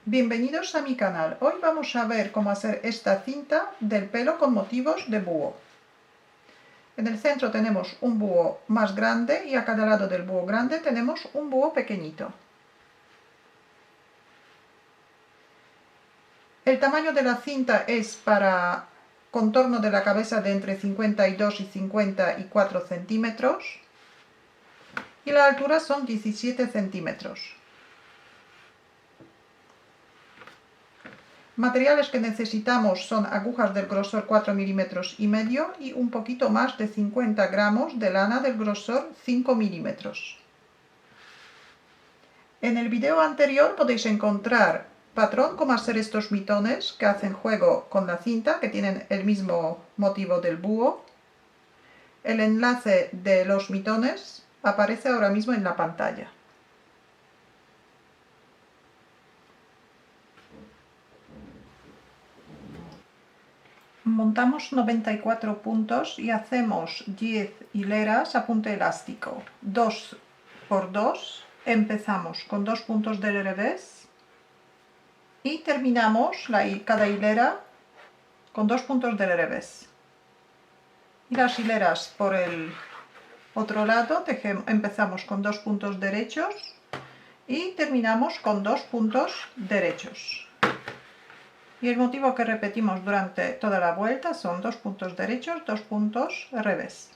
Bienvenidos a mi canal. Hoy vamos a ver cómo hacer esta cinta del pelo con motivos de búho. En el centro tenemos un búho más grande y a cada lado del búho grande tenemos un búho pequeñito. El tamaño de la cinta es para contorno de la cabeza de entre 52 y 54 centímetros y la altura son 17 centímetros. Materiales que necesitamos son agujas del grosor 4 milímetros y medio y un poquito más de 50 gramos de lana del grosor 5 milímetros. En el video anterior podéis encontrar patrón cómo hacer estos mitones que hacen juego con la cinta, que tienen el mismo motivo del búho. El enlace de los mitones aparece ahora mismo en la pantalla. Montamos 94 puntos y hacemos 10 hileras a punto elástico, 2 por 2. Empezamos con 2 puntos del revés y terminamos cada hilera con 2 puntos del revés. Y las hileras por el otro lado empezamos con 2 puntos derechos y terminamos con 2 puntos derechos. Y el motivo que repetimos durante toda la vuelta son 2 puntos derechos, 2 puntos revés.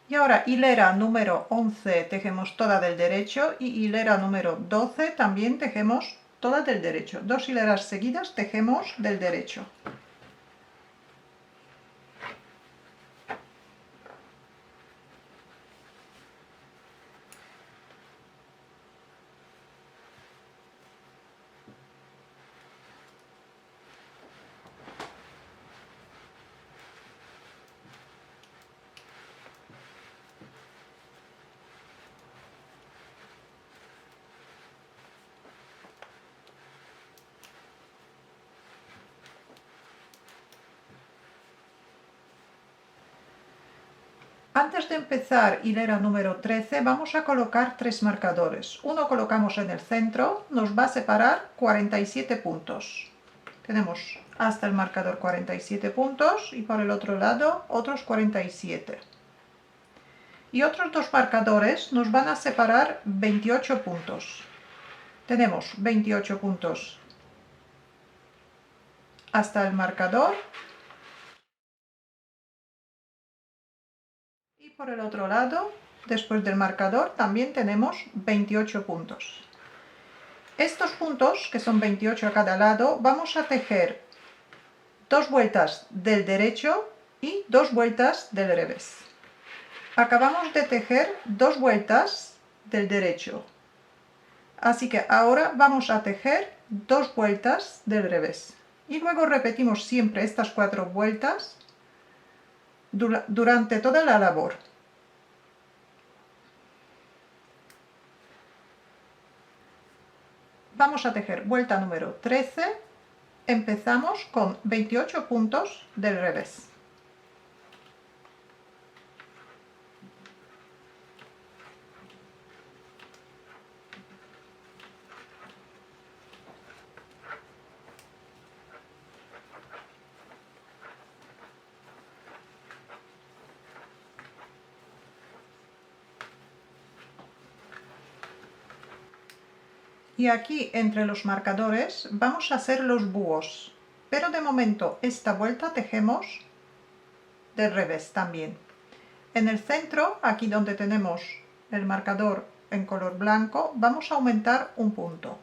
Y ahora hilera número 11 tejemos toda del derecho y hilera número 12 también tejemos toda del derecho. 2 hileras seguidas tejemos del derecho. Antes de empezar hilera número 13 vamos a colocar 3 marcadores. Uno colocamos en el centro, nos va a separar 47 puntos. Tenemos hasta el marcador 47 puntos y por el otro lado otros 47. Y otros 2 marcadores nos van a separar 28 puntos. Tenemos 28 puntos hasta el marcador. Y por el otro lado, después del marcador, también tenemos 28 puntos. Estos puntos, que son 28 a cada lado, vamos a tejer 2 vueltas del derecho y 2 vueltas del revés. Acabamos de tejer 2 vueltas del derecho. Así que ahora vamos a tejer 2 vueltas del revés. Y luego repetimos siempre estas 4 vueltas durante toda la labor. Vamos a tejer vuelta número 13, empezamos con 28 puntos del revés. Y aquí entre los marcadores vamos a hacer los búhos, pero de momento esta vuelta tejemos del revés también. En el centro, aquí donde tenemos el marcador en color blanco, vamos a aumentar un punto.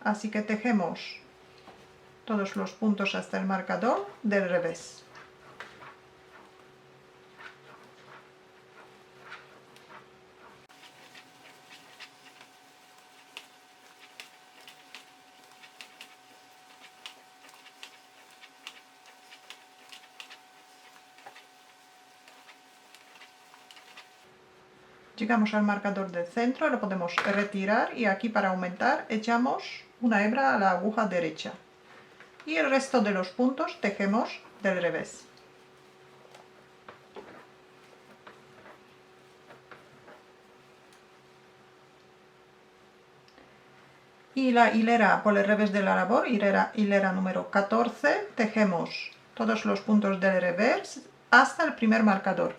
Así que tejemos todos los puntos hasta el marcador del revés. Llegamos al marcador del centro, lo podemos retirar y aquí para aumentar echamos una hebra a la aguja derecha. Y el resto de los puntos tejemos del revés. Y la hilera por el revés de la labor, hilera número 14, tejemos todos los puntos del revés hasta el primer marcador.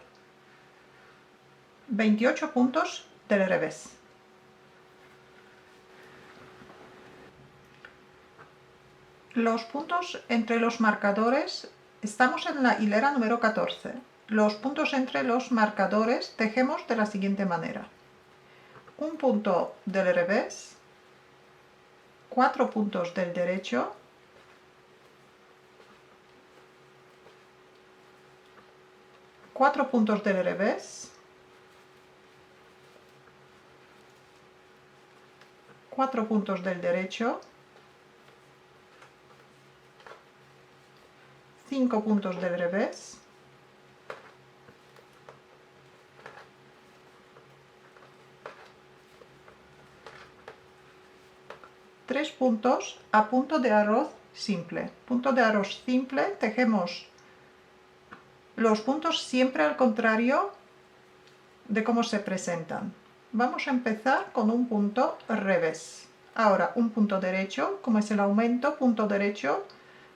28 puntos del revés. Los puntos entre los marcadores, estamos en la hilera número 14. Los puntos entre los marcadores tejemos de la siguiente manera. Un punto del revés, 4 puntos del derecho, cuatro puntos del revés, 4 puntos del derecho, 5 puntos del revés, 3 puntos a punto de arroz simple. Punto de arroz simple, tejemos los puntos siempre al contrario de cómo se presentan. Vamos a empezar con un punto revés. Ahora un punto derecho, como es el aumento, punto derecho,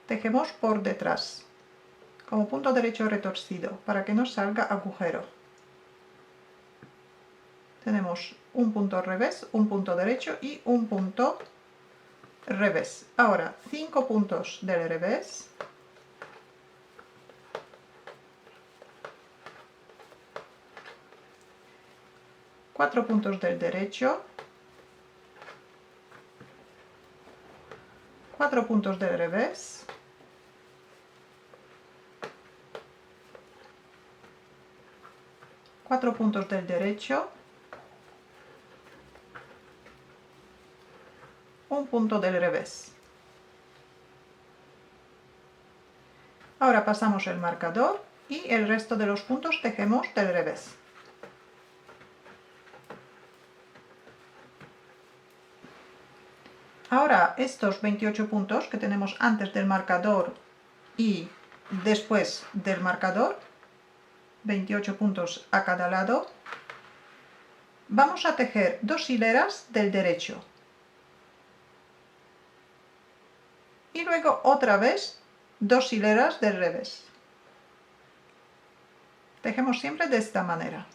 tejemos por detrás, como punto derecho retorcido, para que no salga agujero. Tenemos un punto revés, un punto derecho y un punto revés. Ahora 5 puntos del revés, 4 puntos del derecho, 4 puntos del revés, 4 puntos del derecho, un punto del revés. Ahora pasamos el marcador y el resto de los puntos tejemos del revés. Ahora estos 28 puntos que tenemos antes del marcador y después del marcador, 28 puntos a cada lado, vamos a tejer 2 hileras del derecho. Y luego otra vez 2 hileras del revés. Tejemos siempre de esta manera.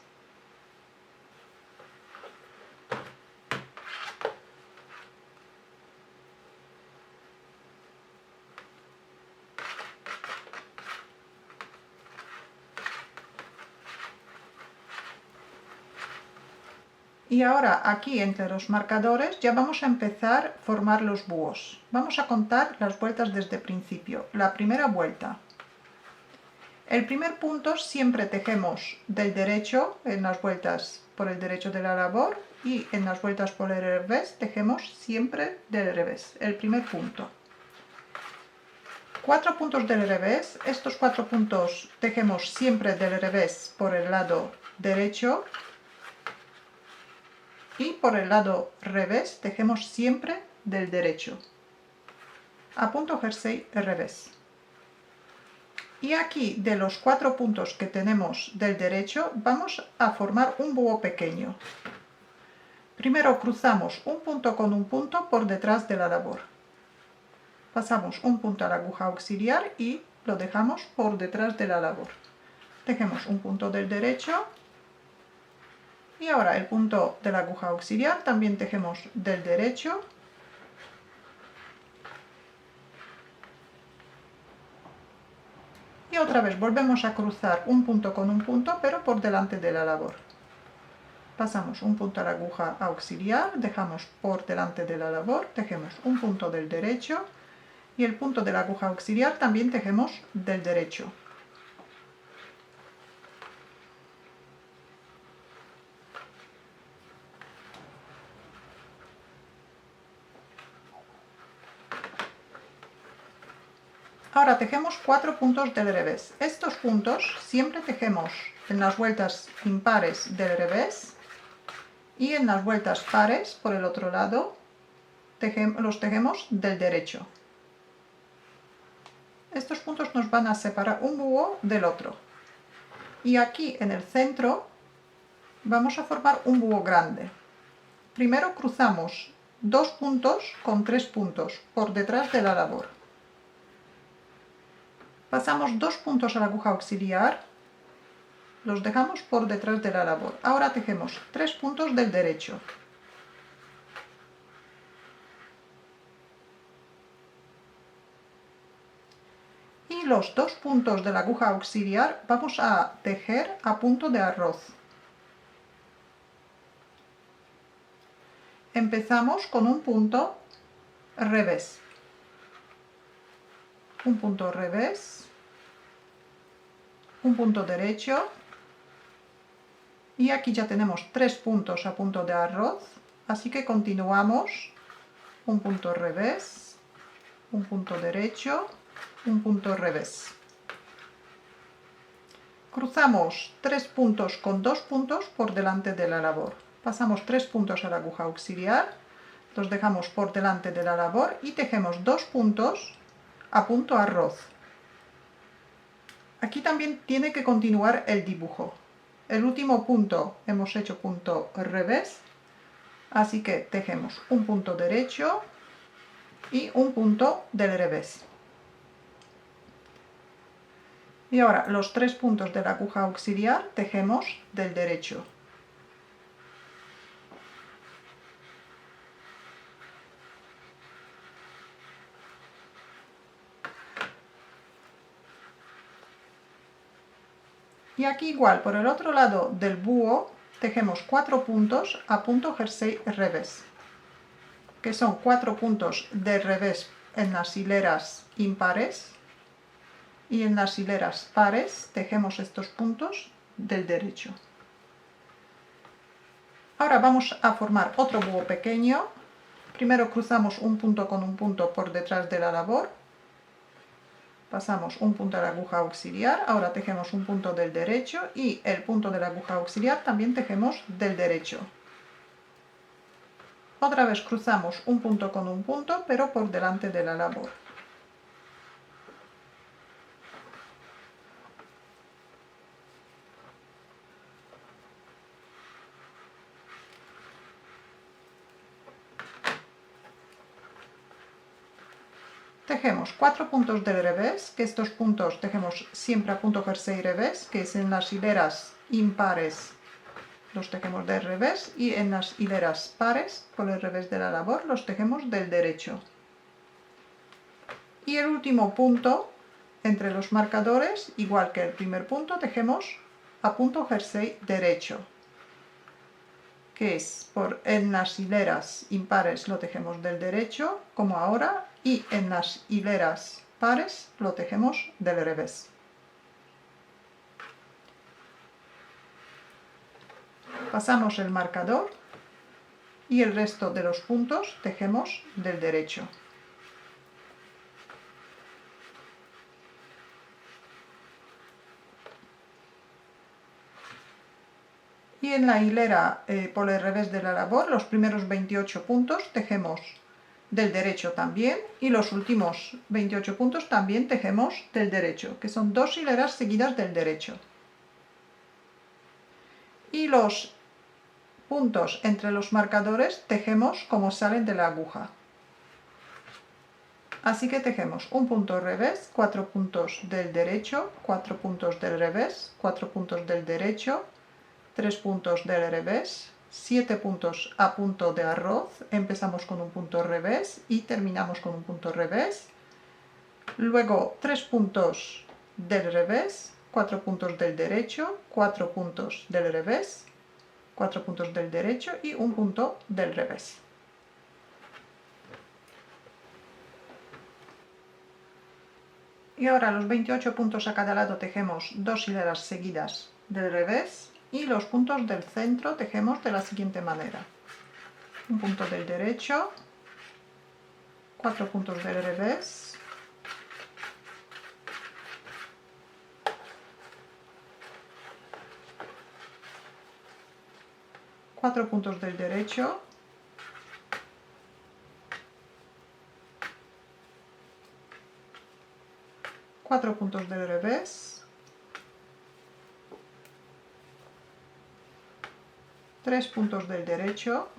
Y ahora aquí entre los marcadores ya vamos a empezar a formar los búhos. Vamos a contar las vueltas desde el principio. La primera vuelta. El primer punto siempre tejemos del derecho en las vueltas por el derecho de la labor y en las vueltas por el revés tejemos siempre del revés. El primer punto. 4 puntos del revés. Estos 4 puntos tejemos siempre del revés por el lado derecho. Y por el lado revés tejemos siempre del derecho. A punto jersey revés. Y aquí de los 4 puntos que tenemos del derecho vamos a formar un búho pequeño. Primero cruzamos un punto con un punto por detrás de la labor. Pasamos un punto a la aguja auxiliar y lo dejamos por detrás de la labor. Tejemos un punto del derecho. Y ahora el punto de la aguja auxiliar también tejemos del derecho. Y otra vez volvemos a cruzar un punto con un punto, pero por delante de la labor. Pasamos un punto a la aguja auxiliar, dejamos por delante de la labor, tejemos un punto del derecho y el punto de la aguja auxiliar también tejemos del derecho. Ahora tejemos 4 puntos del revés. Estos puntos siempre tejemos en las vueltas impares del revés y en las vueltas pares por el otro lado los tejemos del derecho. Estos puntos nos van a separar un búho del otro. Y aquí en el centro vamos a formar un búho grande. Primero cruzamos 2 puntos con 3 puntos por detrás de la labor. Pasamos 2 puntos a la aguja auxiliar, los dejamos por detrás de la labor. Ahora tejemos 3 puntos del derecho. Y los 2 puntos de la aguja auxiliar vamos a tejer a punto de arroz. Empezamos con un punto revés. Un punto revés, un punto derecho, y aquí ya tenemos 3 puntos a punto de arroz, así que continuamos. Un punto revés, un punto derecho, un punto revés. Cruzamos 3 puntos con 2 puntos por delante de la labor. Pasamos 3 puntos a la aguja auxiliar, los dejamos por delante de la labor y tejemos 2 puntos a punto arroz. Aquí también tiene que continuar el dibujo. El último punto hemos hecho punto revés, así que tejemos un punto derecho y un punto del revés. Y ahora los 3 puntos de la aguja auxiliar tejemos del derecho. Y aquí igual, por el otro lado del búho, tejemos 4 puntos a punto jersey revés, que son 4 puntos de revés en las hileras impares, y en las hileras pares tejemos estos puntos del derecho. Ahora vamos a formar otro búho pequeño. Primero cruzamos un punto con un punto por detrás de la labor. Pasamos un punto a la aguja auxiliar, ahora tejemos un punto del derecho y el punto de la aguja auxiliar también tejemos del derecho. Otra vez cruzamos un punto con un punto, pero por delante de la labor. Tejemos 4 puntos del revés, que estos puntos tejemos siempre a punto jersey revés, que es en las hileras impares los tejemos del revés, y en las hileras pares, por el revés de la labor, los tejemos del derecho. Y el último punto, entre los marcadores, igual que el primer punto, tejemos a punto jersey derecho, que es en las hileras impares lo tejemos del derecho, como ahora, y en las hileras pares lo tejemos del revés. Pasamos el marcador y el resto de los puntos tejemos del derecho. Y en la hilera por el revés de la labor, los primeros 28 puntos tejemos del derecho también, y los últimos 28 puntos también tejemos del derecho, que son 2 hileras seguidas del derecho. Y los puntos entre los marcadores tejemos como salen de la aguja. Así que tejemos un punto revés, 4 puntos del derecho, 4 puntos del revés, 4 puntos del derecho, 3 puntos del revés, 7 puntos a punto de arroz, empezamos con un punto revés y terminamos con un punto revés, luego 3 puntos del revés, 4 puntos del derecho, 4 puntos del revés, 4 puntos del derecho y un punto del revés. Y ahora los 28 puntos a cada lado tejemos 2 hileras seguidas del revés, y los puntos del centro tejemos de la siguiente manera: un punto del derecho, 4 puntos del revés, cuatro puntos del derecho, cuatro puntos del revés, 3 puntos del derecho,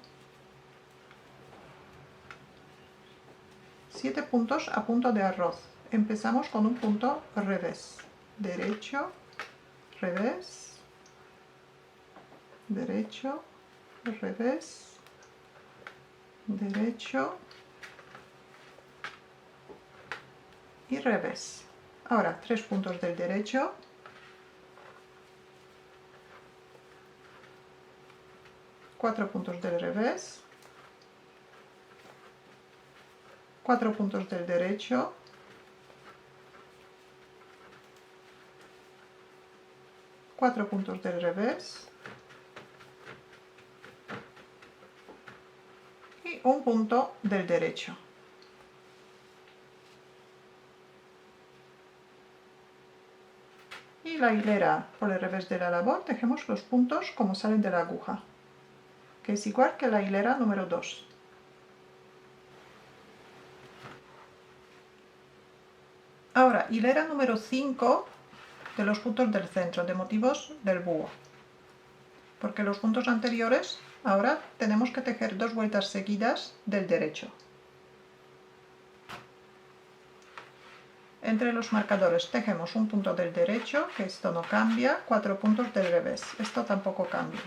7 puntos a punto de arroz. Empezamos con un punto revés, derecho, revés, derecho, revés, derecho y revés. Ahora 3 puntos del derecho, 4 puntos del revés, 4 puntos del derecho, 4 puntos del revés y un punto del derecho. Y la hilera por el revés de la labor tejemos los puntos como salen de la aguja, que es igual que la hilera número 2. Ahora, hilera número 5 de los puntos del centro, de motivos del búho. Porque los puntos anteriores, ahora tenemos que tejer 2 vueltas seguidas del derecho. Entre los marcadores tejemos un punto del derecho, que esto no cambia, 4 puntos del revés, esto tampoco cambia.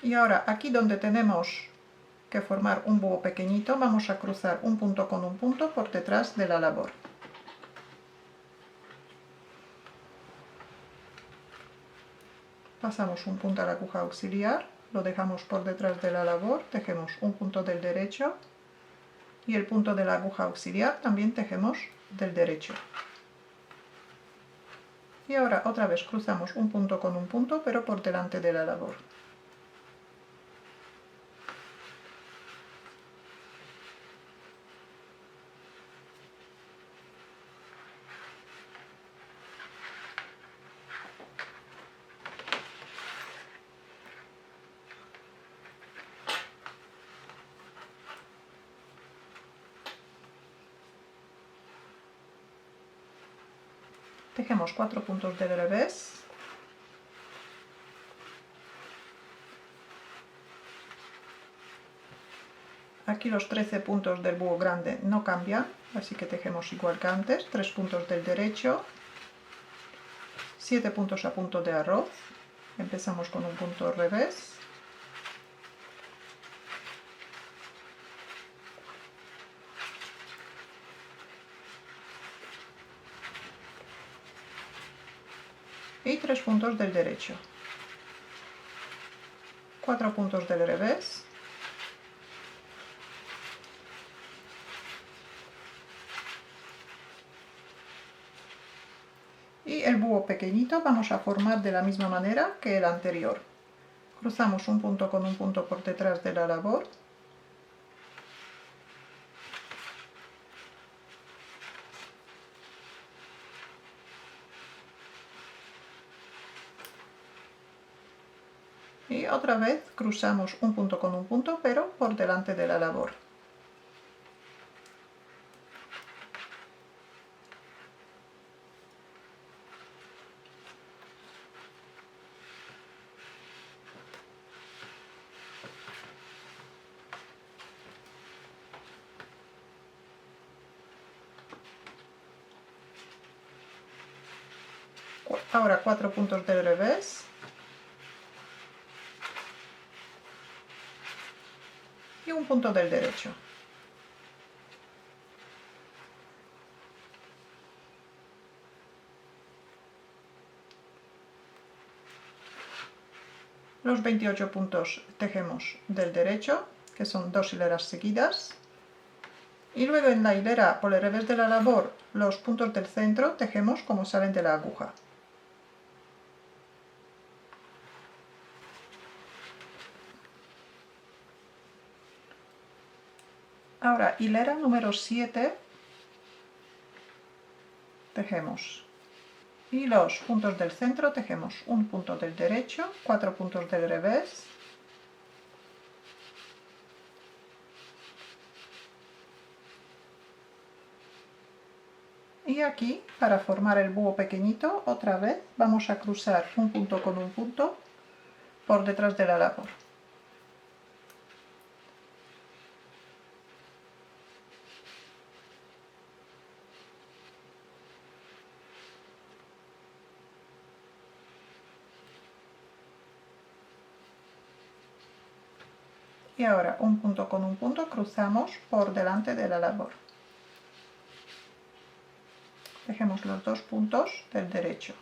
Y ahora, aquí donde tenemos que formar un búho pequeñito, vamos a cruzar un punto con un punto por detrás de la labor. Pasamos un punto a la aguja auxiliar, lo dejamos por detrás de la labor, tejemos un punto del derecho y el punto de la aguja auxiliar también tejemos del derecho. Y ahora otra vez cruzamos un punto con un punto, pero por delante de la labor. Tejemos 4 puntos del revés. Aquí los 13 puntos del búho grande no cambian, así que tejemos igual que antes. 3 puntos del derecho, 7 puntos a punto de arroz. Empezamos con un punto revés. Y 3 puntos del derecho, 4 puntos del revés, y el búho pequeñito vamos a formar de la misma manera que el anterior. Cruzamos un punto con un punto por detrás de la labor. Y otra vez cruzamos un punto con un punto, pero por delante de la labor. Ahora 4 puntos del revés. Y un punto del derecho. Los 28 puntos tejemos del derecho, que son 2 hileras seguidas. Y luego en la hilera por el revés de la labor, los puntos del centro tejemos como salen de la aguja. Ahora, hilera número 7, tejemos. Y los puntos del centro tejemos un punto del derecho, 4 puntos del revés, y aquí, para formar el búho pequeñito, otra vez vamos a cruzar un punto con un punto por detrás de la labor. Y ahora un punto con un punto cruzamos por delante de la labor. Dejemos los dos puntos del derecho.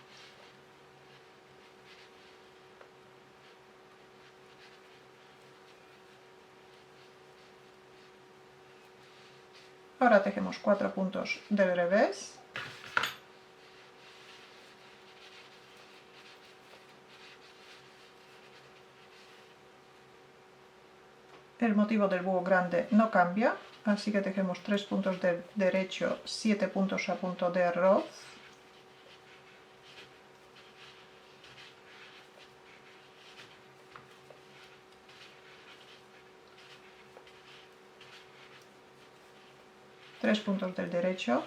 Ahora tejemos 4 puntos del revés. El motivo del búho grande no cambia, así que tejemos 3 puntos del derecho, 7 puntos a punto de arroz. Tres puntos del derecho.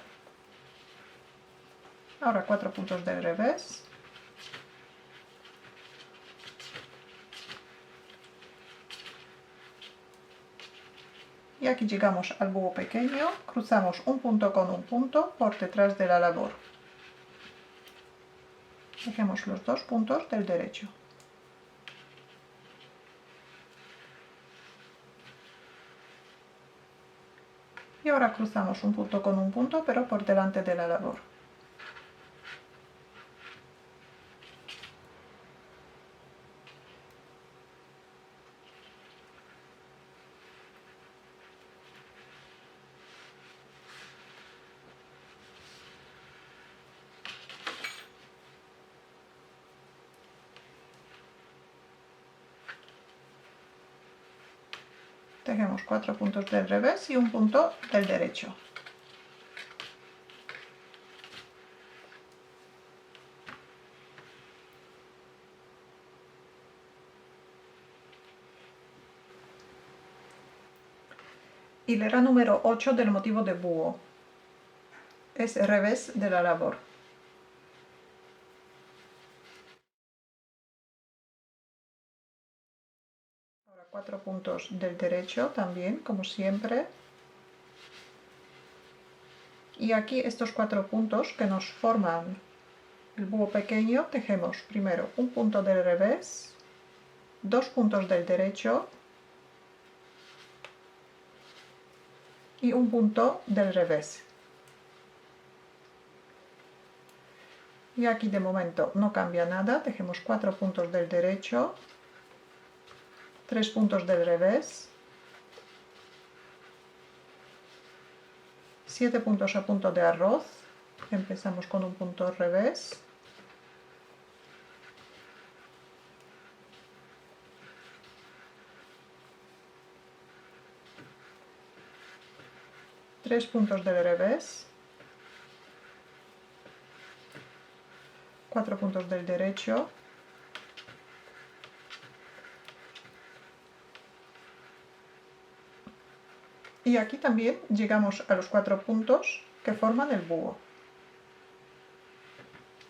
Ahora 4 puntos del revés. Y aquí llegamos al búho pequeño, cruzamos un punto con un punto por detrás de la labor. Dejemos los dos puntos del derecho. Y ahora cruzamos un punto con un punto, pero por delante de la labor. Tejemos 4 puntos del revés y un punto del derecho. Hilera número 8 del motivo de búho. Es el revés de la labor. Ahora 4 puntos del derecho también, como siempre. Y aquí estos 4 puntos que nos forman el búho pequeño, tejemos primero un punto del revés, 2 puntos del derecho y un punto del revés. Y aquí de momento no cambia nada, tejemos 4 puntos del derecho, 3 puntos del revés, 7 puntos a punto de arroz, empezamos con un punto al revés, tres puntos del revés, 4 puntos del derecho, y aquí también llegamos a los 4 puntos que forman el búho.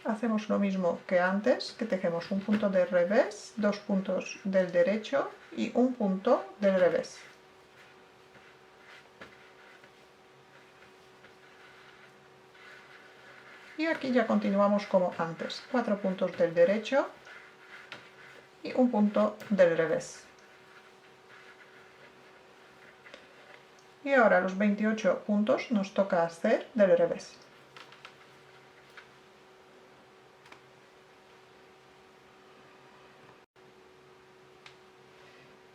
Hacemos lo mismo que antes, que tejemos un punto del revés, 2 puntos del derecho y un punto del revés. Y aquí ya continuamos como antes, 4 puntos del derecho y un punto del revés. Y ahora los 28 puntos nos toca hacer del revés.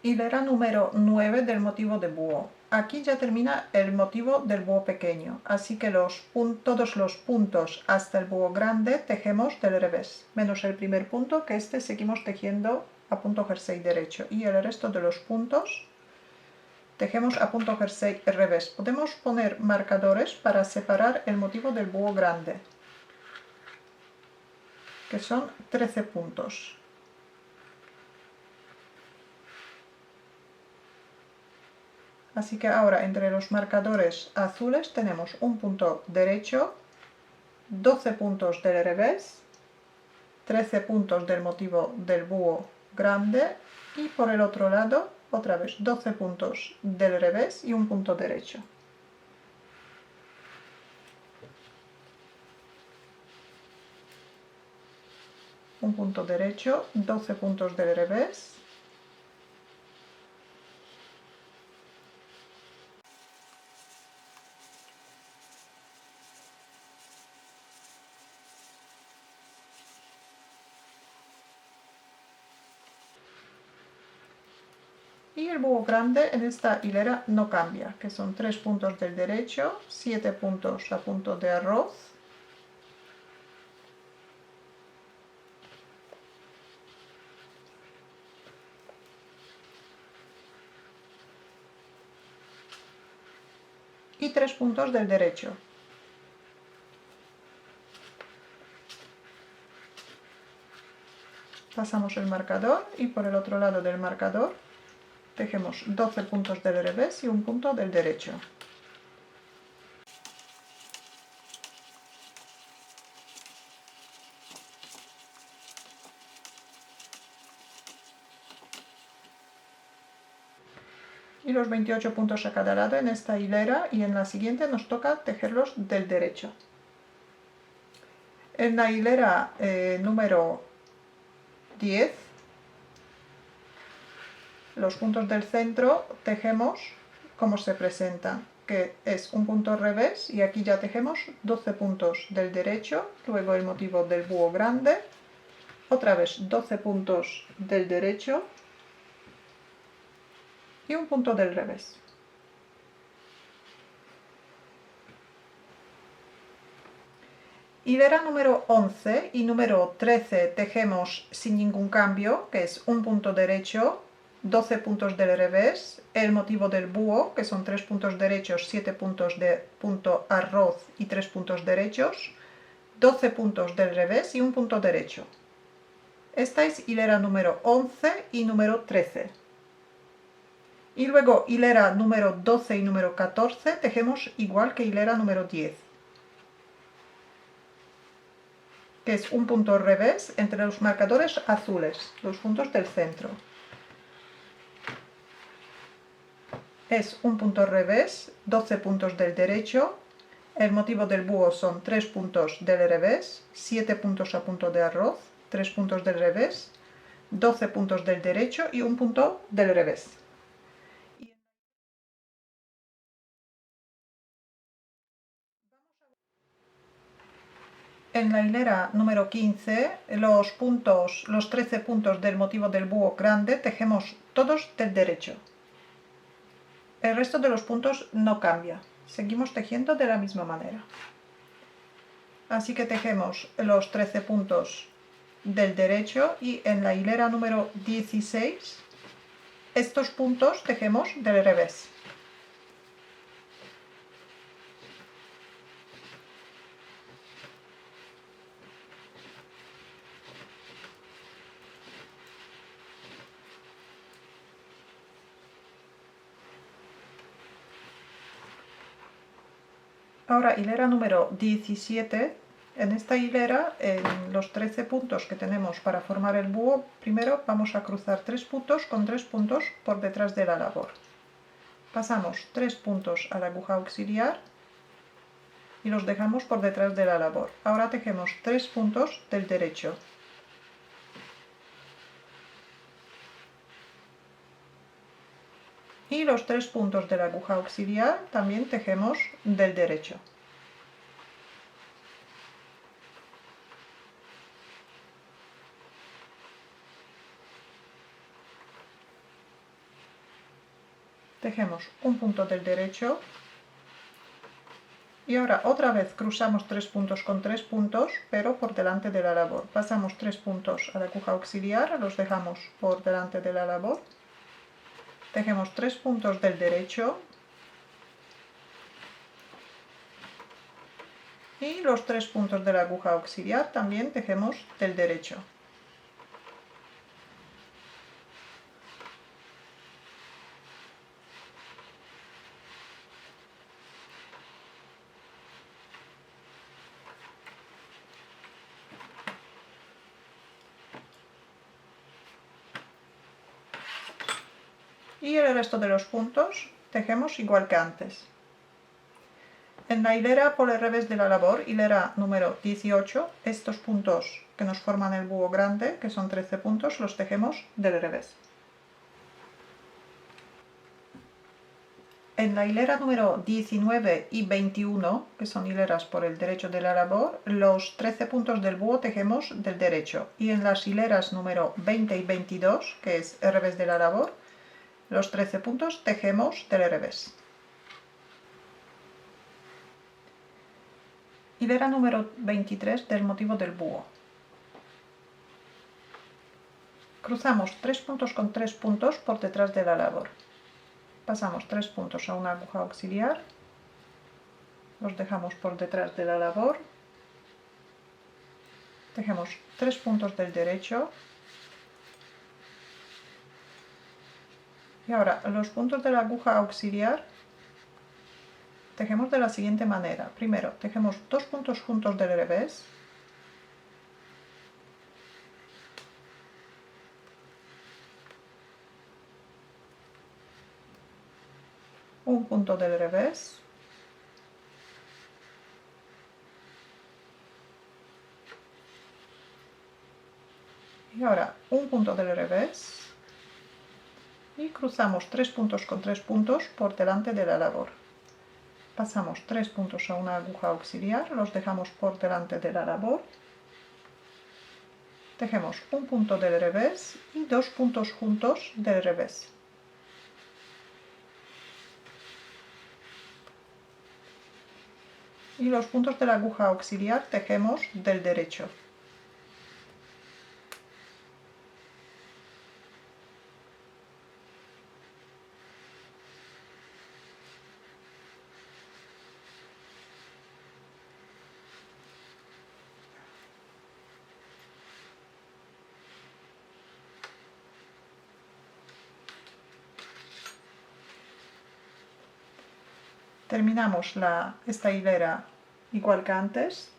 Hilera número 9 del motivo de búho. Aquí ya termina el motivo del búho pequeño, así que todos los puntos hasta el búho grande tejemos del revés, menos el primer punto, que este seguimos tejiendo a punto jersey derecho, y el resto de los puntos tejemos a punto jersey revés. Podemos poner marcadores para separar el motivo del búho grande, que son 13 puntos. Así que ahora entre los marcadores azules tenemos un punto derecho, 12 puntos del revés, 13 puntos del motivo del búho grande y por el otro lado otra vez 12 puntos del revés y un punto derecho. Un punto derecho, 12 puntos del revés, Y el búho grande en esta hilera no cambia, que son 3 puntos del derecho, 7 puntos a punto de arroz, y 3 puntos del derecho. Pasamos el marcador y por el otro lado del marcador tejemos 12 puntos del revés y un punto del derecho. Y los 28 puntos a cada lado en esta hilera, y en la siguiente nos toca tejerlos del derecho. En la hilera número 10, los puntos del centro tejemos como se presentan, que es un punto revés, y aquí ya tejemos 12 puntos del derecho, luego el motivo del búho grande, otra vez 12 puntos del derecho y un punto del revés. Hilera número 11 y número 13 tejemos sin ningún cambio, que es un punto derecho, 12 puntos del revés, el motivo del búho, que son 3 puntos derechos, 7 puntos de punto arroz y 3 puntos derechos, 12 puntos del revés y un punto derecho. Esta es hilera número 11 y número 13. Y luego hilera número 12 y número 14 tejemos igual que hilera número 10, que es un punto revés entre los marcadores azules, los puntos del centro. Es un punto revés, 12 puntos del derecho, el motivo del búho son 3 puntos del revés, 7 puntos a punto de arroz, 3 puntos del revés, 12 puntos del derecho y un punto del revés. En la hilera número 15, los 13 puntos del motivo del búho grande tejemos todos del derecho. El resto de los puntos no cambia, seguimos tejiendo de la misma manera. Así que tejemos los 13 puntos del derecho, y en la hilera número 16 estos puntos tejemos del revés. Ahora hilera número 17. En esta hilera, en los 13 puntos que tenemos para formar el búho, primero vamos a cruzar 3 puntos con 3 puntos por detrás de la labor. Pasamos 3 puntos a la aguja auxiliar y los dejamos por detrás de la labor. Ahora tejemos 3 puntos del derecho. Y los 3 puntos de la aguja auxiliar también tejemos del derecho. Tejemos un punto del derecho y ahora otra vez cruzamos 3 puntos con 3 puntos, pero por delante de la labor. Pasamos 3 puntos a la aguja auxiliar, los dejamos por delante de la labor. Tejemos 3 puntos del derecho y los 3 puntos de la aguja auxiliar también tejemos del derecho. Y el resto de los puntos tejemos igual que antes. En la hilera por el revés de la labor, hilera número 18, estos puntos que nos forman el búho grande, que son 13 puntos, los tejemos del revés. En la hilera número 19 y 21, que son hileras por el derecho de la labor, los 13 puntos del búho tejemos del derecho. Y en las hileras número 20 y 22, que es el revés de la labor, los 13 puntos tejemos del revés. Hilera número 23 del motivo del búho. Cruzamos 3 puntos con 3 puntos por detrás de la labor. Pasamos 3 puntos a una aguja auxiliar, los dejamos por detrás de la labor, tejemos 3 puntos del derecho y ahora los puntos de la aguja auxiliar tejemos de la siguiente manera. Primero tejemos 2 puntos juntos del revés, un punto del revés, y ahora un punto del revés y cruzamos 3 puntos con 3 puntos por delante de la labor. Pasamos 3 puntos a una aguja auxiliar, los dejamos por delante de la labor, tejemos un punto del revés y 2 puntos juntos del revés. Y los puntos de la aguja auxiliar tejemos del derecho. Terminamos esta hilera igual que antes.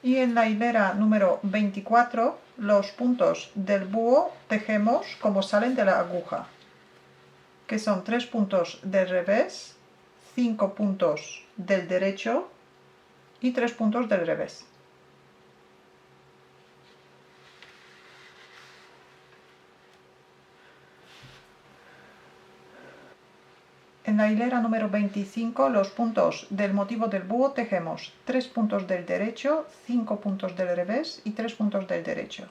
Y en la hilera número 24, los puntos del búho tejemos como salen de la aguja, que son 3 puntos del revés, 5 puntos del derecho y 3 puntos del revés. En la hilera número 25, los puntos del motivo del búho tejemos 3 puntos del derecho, 5 puntos del revés y 3 puntos del derecho.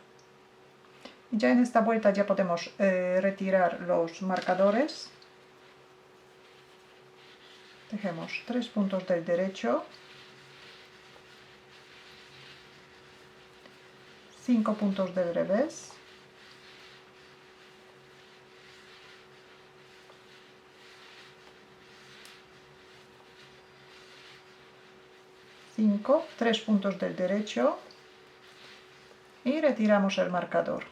Y ya en esta vuelta ya podemos retirar los marcadores. Tejemos 3 puntos del derecho, 5 puntos del revés, 3 puntos del derecho y retiramos el marcador.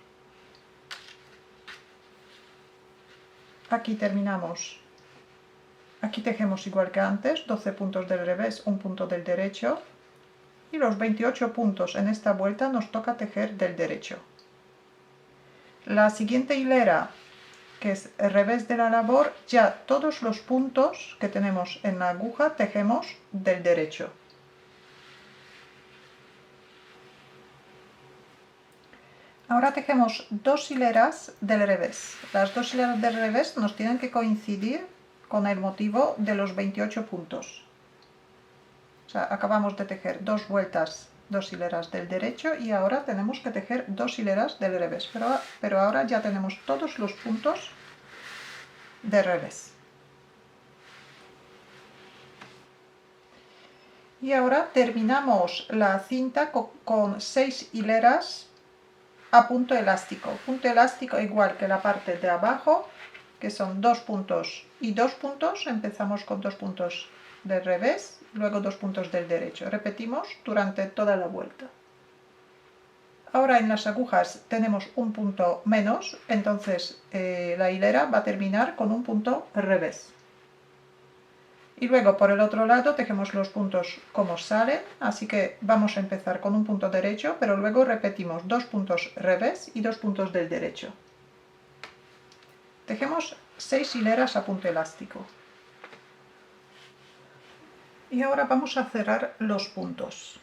Aquí terminamos. Aquí tejemos igual que antes, 12 puntos del revés, 1 punto del derecho. Y los 28 puntos en esta vuelta nos toca tejer del derecho. La siguiente hilera, que es el revés de la labor, ya todos los puntos que tenemos en la aguja tejemos del derecho. Ahora tejemos 2 hileras del revés. Las 2 hileras del revés nos tienen que coincidir con el motivo de los 28 puntos. O sea, acabamos de tejer 2 vueltas, 2 hileras del derecho y ahora tenemos que tejer 2 hileras del revés. Pero ahora ya tenemos todos los puntos del revés. Y ahora terminamos la cinta con 6 hileras a punto elástico. Punto elástico igual que la parte de abajo, que son 2 puntos y 2 puntos. Empezamos con 2 puntos del revés, luego 2 puntos del derecho. Repetimos durante toda la vuelta. Ahora en las agujas tenemos un punto menos, entonces la hilera va a terminar con un punto revés. Y luego por el otro lado tejemos los puntos como salen, así que vamos a empezar con un punto derecho, pero luego repetimos 2 puntos revés y 2 puntos del derecho. Tejemos 6 hileras a punto elástico. Y ahora vamos a cerrar los puntos.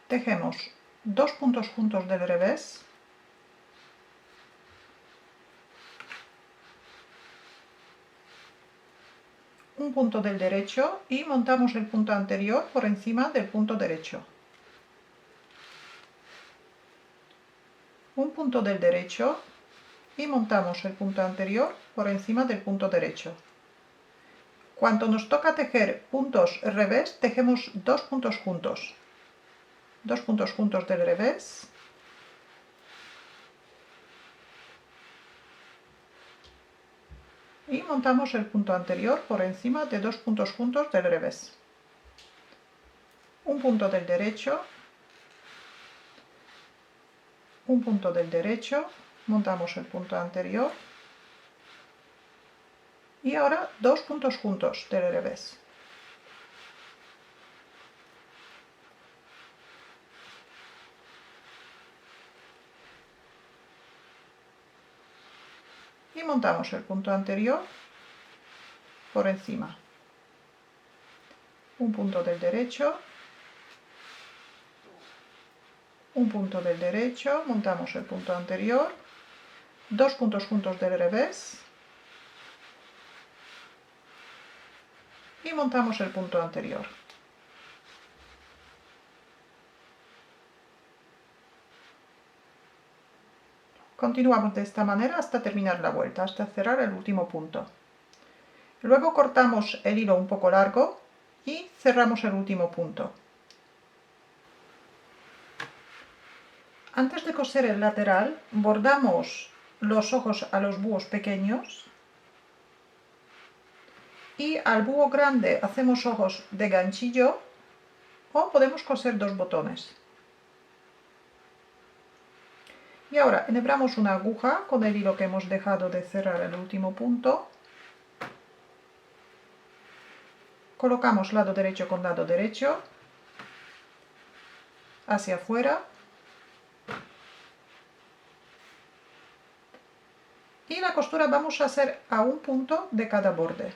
Tejemos 2 puntos juntos del revés, un punto del derecho y montamos el punto anterior por encima del punto derecho. Un punto del derecho y montamos el punto anterior por encima del punto derecho. Cuando nos toca tejer puntos revés, tejemos dos puntos juntos. Dos puntos juntos del revés. Y montamos el punto anterior por encima de dos puntos juntos del revés. Un punto del derecho. Un punto del derecho. Montamos el punto anterior. Y ahora dos puntos juntos del revés. Y montamos el punto anterior por encima. Un punto del derecho. Un punto del derecho, montamos el punto anterior. Dos puntos juntos del revés. Y montamos el punto anterior. Continuamos de esta manera hasta terminar la vuelta, hasta cerrar el último punto. Luego cortamos el hilo un poco largo y cerramos el último punto. Antes de coser el lateral, bordamos los ojos a los búhos pequeños y al búho grande hacemos ojos de ganchillo o podemos coser dos botones. Y ahora enhebramos una aguja con el hilo que hemos dejado de cerrar el último punto. Colocamos lado derecho con lado derecho hacia afuera. Y la costura vamos a hacer a un punto de cada borde.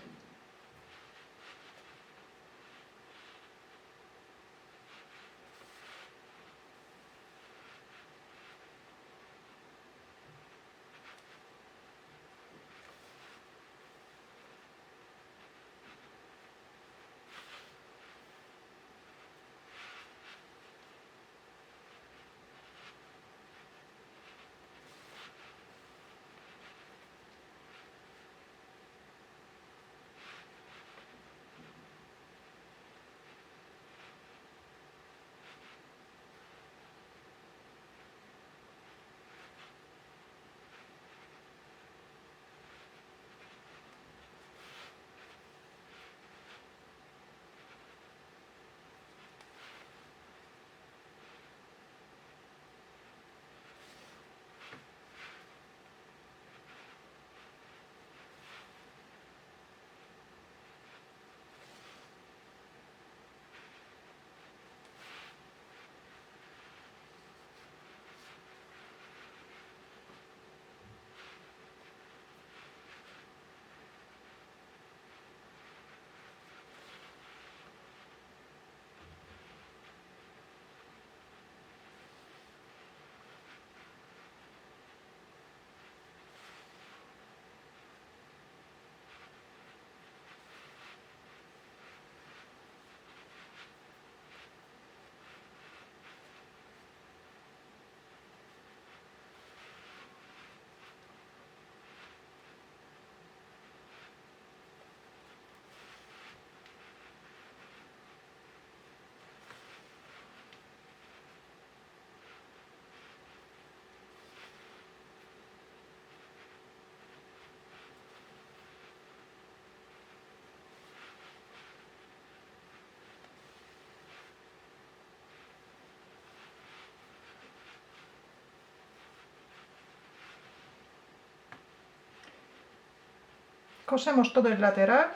Cosemos todo el lateral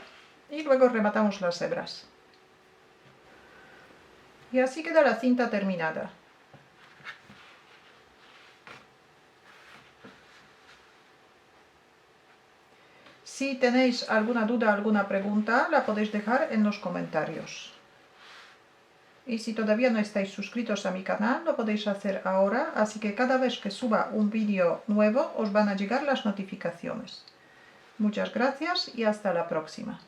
y luego rematamos las hebras. Y así queda la cinta terminada. Si tenéis alguna duda, alguna pregunta, la podéis dejar en los comentarios. Y si todavía no estáis suscritos a mi canal, lo podéis hacer ahora, así que cada vez que suba un vídeo nuevo os van a llegar las notificaciones. Muchas gracias y hasta la próxima.